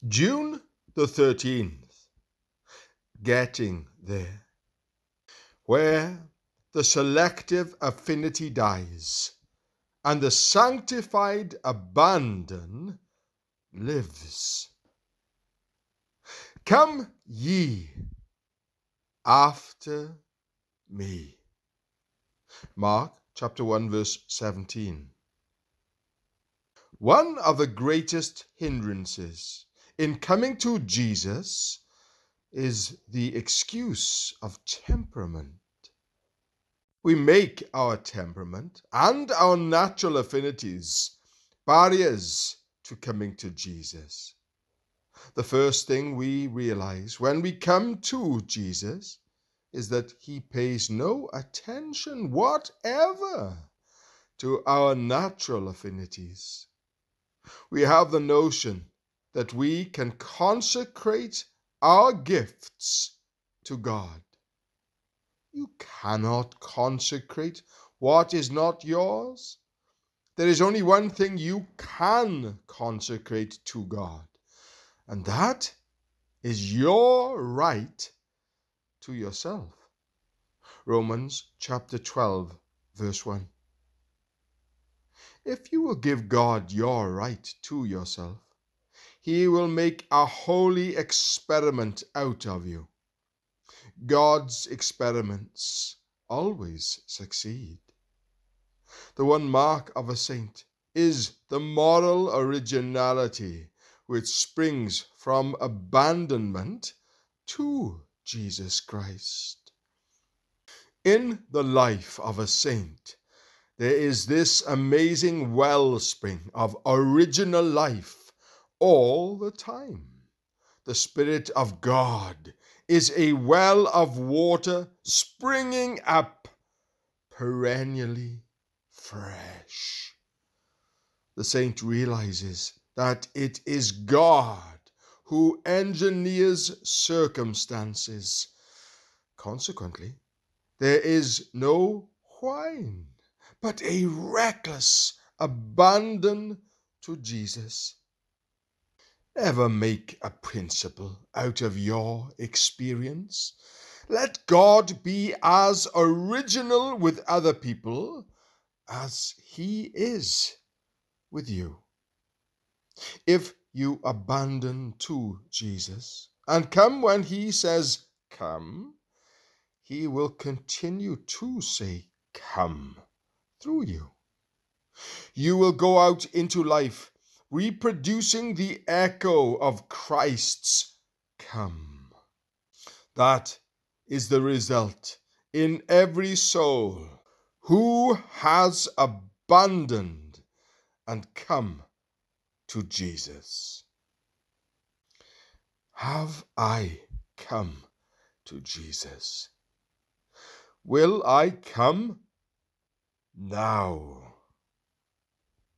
June the 13th, getting there, where the selective affinity dies and the sanctified abandon lives. Come ye after me. Mark chapter 1 verse 17. One of the greatest hindrances in coming to Jesus is the excuse of temperament. We make our temperament and our natural affinities barriers to coming to Jesus. The first thing we realize when we come to Jesus is that he pays no attention whatever to our natural affinities. We have the notion that we can consecrate our gifts to God. You cannot consecrate what is not yours. There is only one thing you can consecrate to God, and that is your right to yourself. Romans chapter 12, verse 1. If you will give God your right to yourself, he will make a holy experiment out of you. God's experiments always succeed. The one mark of a saint is the moral originality which springs from abandonment to Jesus Christ. In the life of a saint, there is this amazing wellspring of original life all the time. The Spirit of God is a well of water springing up, perennially fresh. The saint realizes that it is God who engineers circumstances. Consequently, there is no whine, but a reckless abandon to Jesus. Never make a principle out of your experience. Let God be as original with other people as he is with you. If you abandon to Jesus and come when he says come, he will continue to say come through you. You will go out into life reproducing the echo of Christ's come. That is the result in every soul who has abandoned and come to Jesus. Have I come to Jesus? Will I come now?